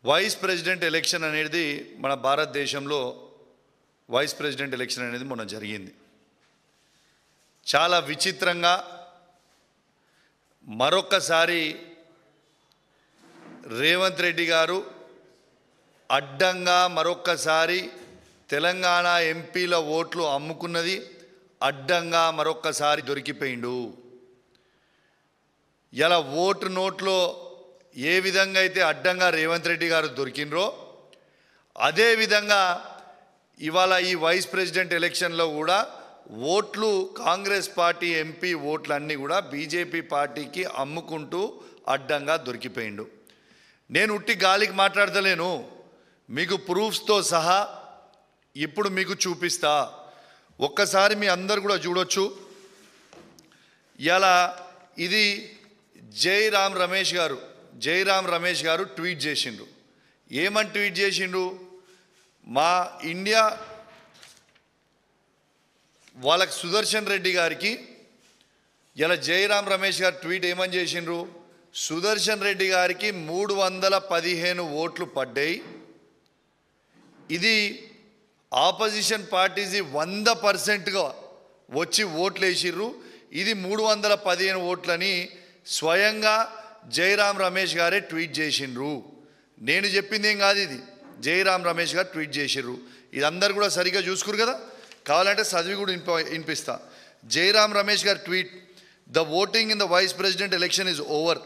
Vice president election అనేది మన భారతదేశంలో వైస్ ప్రెసిడెంట్ ఎలక్షన్ అనేది మొన్న జరిగింది. చాలా విచిత్రంగా మరొకసారి రేవంత్ రెడ్డి గారు అడ్డంగా మరొకసారి తెలంగాణ ఎంపీల ఓట్లు అమ్ముకున్నది అడ్డంగా మరొకసారి దొరికిపోయిండు. ఇలా ఓటు నోట్లో ఏ విధంగా అయితే అడ్డంగా రేవంత్ రెడ్డి గారు దొరికినరో అదే విధంగా ఇవాళ ఈ వైస్ ప్రెసిడెంట్ ఎలక్షన్లో కూడా ఓట్లు కాంగ్రెస్ పార్టీ ఎంపీ ఓట్లన్నీ కూడా బీజేపీ పార్టీకి అమ్ముకుంటూ అడ్డంగా దొరికిపోయిండు. నేను ఉట్టి గాలికి మాట్లాడతలేను, మీకు ప్రూఫ్స్తో సహా ఇప్పుడు మీకు చూపిస్తా. ఒక్కసారి మీ అందరు కూడా చూడొచ్చు. ఇలా ఇది జైరామ్ రమేష్ గారు ట్వీట్ చేసిండ్రు. ఏమని ట్వీట్ చేసిండ్రు? మా ఇండియా వాళ్ళకి సుదర్శన్ రెడ్డి గారికి ఇలా జైరామ్ రమేష్ గారు ట్వీట్ ఏమని చేసిండ్రు? సుదర్శన్ రెడ్డి గారికి 315 ఓట్లు పడ్డాయి. ఇది ఆపోజిషన్ పార్టీస్ 100%గా వచ్చి ఓట్లు వేసిర్రు. ఇది 315 ఓట్లని స్వయంగా జైరామ్ రమేష్ గారే ట్వీట్ చేసిండ్రు. నేను చెప్పింది ఏం కాదు, ఇది జైరామ్ రమేష్ గారు ట్వీట్ చేసిర్రు. ఇది అందరు కూడా సరిగ్గా చూసుకురు కదా, కావాలంటే చదివి కూడా వినిపిస్తా. Jairam Ramesh garu tweet: the voting in the vice president election is over.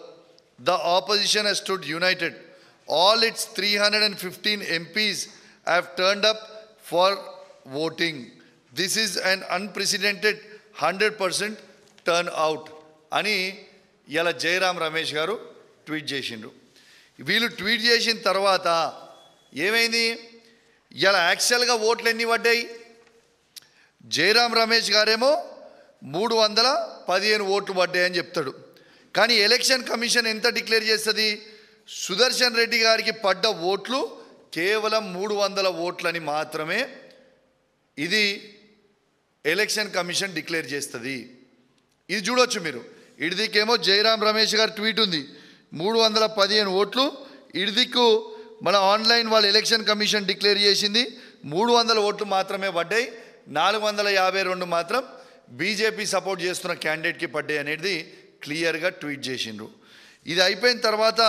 The opposition has stood united. All its 315 MPs have turned up for voting. This is an unprecedented 100% turnout అని ఇలా జైరామ్ రమేష్ గారు ట్వీట్ చేసిండ్రు. వీళ్ళు ట్వీట్ చేసిన తర్వాత ఏమైంది? ఇలా యాక్చువల్గా ఓట్లు ఎన్ని పడ్డాయి? జైరామ్ రమేష్ గారేమో 315 ఓట్లు పడ్డాయని చెప్తాడు. కానీ ఎలక్షన్ కమిషన్ ఎంత డిక్లేర్ చేస్తుంది? సుదర్శన్ రెడ్డి గారికి పడ్డ ఓట్లు కేవలం 300 ఓట్లని మాత్రమే ఇది ఎలక్షన్ కమిషన్ డిక్లేర్ చేస్తుంది. ఇది చూడొచ్చు మీరు. ఇడిదికేమో జైరామ్ రమేష్ గారు ట్వీట్ ఉంది, 315 ఓట్లు. ఇడిదిక్కు మన ఆన్లైన్ వాళ్ళ ఎలక్షన్ కమిషన్ డిక్లేర్ చేసింది 300 ఓట్లు మాత్రమే పడ్డాయి. 452 మాత్రం బీజేపీ సపోర్ట్ చేస్తున్న క్యాండిడేట్కి పడ్డాయి అనేది క్లియర్గా ట్వీట్ చేసిండ్రు. ఇది అయిపోయిన తర్వాత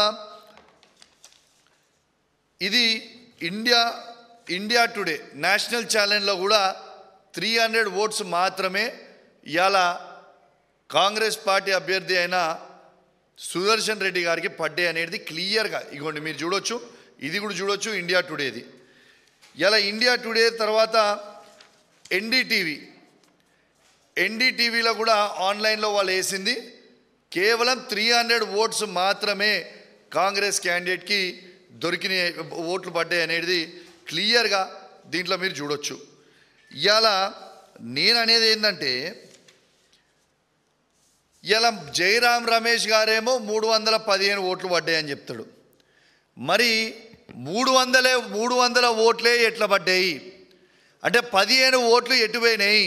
ఇది ఇండియా టుడే నేషనల్ ఛానల్లో కూడా 300 ఓట్స్ మాత్రమే ఇవాళ కాంగ్రెస్ పార్టీ అభ్యర్థి అయిన సుదర్శన్ రెడ్డి గారికి పడ్డాయి అనేది క్లియర్గా ఇగోండి మీరు చూడొచ్చు. ఇది కూడా చూడొచ్చు ఇండియా టుడేది. ఇలా ఇండియా టుడే తర్వాత ఎన్డీటీవీలో కూడా ఆన్లైన్లో వాళ్ళు వేసింది కేవలం 300 ఓట్స్ మాత్రమే కాంగ్రెస్ క్యాండిడేట్కి దొరికిన ఓట్లు పడ్డాయి అనేది క్లియర్గా దీంట్లో మీరు చూడొచ్చు. ఇవాళ నేను అనేది ఏంటంటే, ఇలా జైరామ్ రమేష్ గారేమో 315 ఓట్లు పడ్డాయని చెప్తాడు. మరి 300 ఓట్లే ఎట్లా పడ్డాయి అంటే 15 ఓట్లు ఎటుపోయినాయి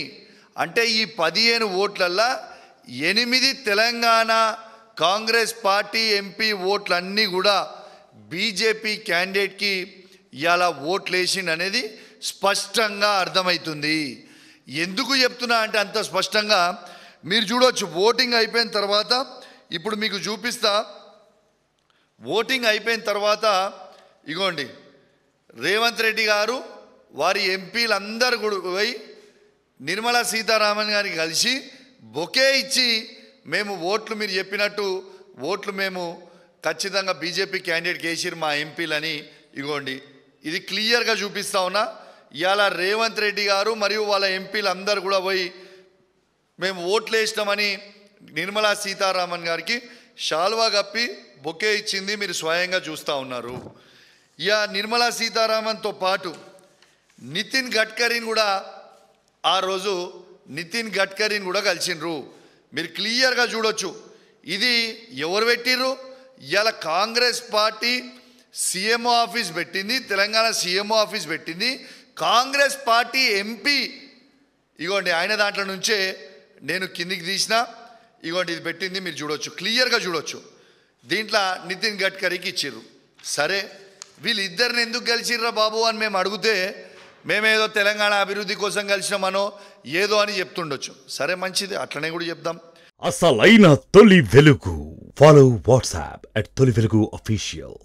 అంటే ఈ 15 ఓట్లల్లో 8 తెలంగాణ కాంగ్రెస్ పార్టీ ఎంపీ ఓట్లన్నీ కూడా బీజేపీ క్యాండిడేట్కి ఇలా ఓట్లు వేసిండు అనేది స్పష్టంగా అర్థమవుతుంది. ఎందుకు చెప్తున్నా అంటే అంత స్పష్టంగా మీరు చూడవచ్చు. ఓటింగ్ అయిపోయిన తర్వాత ఇప్పుడు మీకు చూపిస్తా. ఓటింగ్ అయిపోయిన తర్వాత ఇగోండి రేవంత్ రెడ్డి గారు వారి ఎంపీలందరూ కూడా పోయి నిర్మలా సీతారామన్ గారికి కలిసి బొకే ఇచ్చి మేము ఓట్లు మీరు చెప్పినట్టు ఓట్లు మేము ఖచ్చితంగా బీజేపీ క్యాండిడేట్కి వేసిరు మా ఎంపీలని ఇగోండి ఇది క్లియర్గా చూపిస్తా ఉన్నా. ఇవాళ రేవంత్ రెడ్డి గారు మరియు వాళ్ళ ఎంపీలు అందరూ కూడా పోయి మేము ఓట్లు వేసినామని నిర్మలా సీతారామన్ గారికి షాల్వా కప్పి బొకే ఇచ్చింది మీరు స్వయంగా చూస్తూ ఉన్నారు. ఇక నిర్మలా సీతారామన్తో పాటు నితిన్ గడ్కరీని కూడా ఆ రోజు కూడా కలిసిండ్రు. మీరు క్లియర్గా చూడొచ్చు. ఇది ఎవరు పెట్టిర్రు? ఇవాళ కాంగ్రెస్ పార్టీ సీఎంఓ ఆఫీస్ పెట్టింది, తెలంగాణ సీఎంఓ ఆఫీస్ పెట్టింది. కాంగ్రెస్ పార్టీ ఎంపీ ఇగోండి ఆయన దాంట్లో నుంచే నేను కిందికి తీసిన ఇగోండి ఇది పెట్టింది మీరు చూడొచ్చు, క్లియర్గా చూడొచ్చు. దీంట్లో నితిన్ గడ్కరీకి ఇచ్చిర్రు. సరే వీళ్ళిద్దరిని ఎందుకు కలిసిర్రా బాబు అని మేము అడిగితే మేమేదో తెలంగాణ అభివృద్ధి కోసం కలిసినామనో ఏదో అని చెప్తుండొచ్చు. సరే మంచిది, అట్లనే కూడా చెప్దాం. అసలైన తొలి వెలుగు. ఫాలో వాట్సాప్ @తొలి వెలుగు official.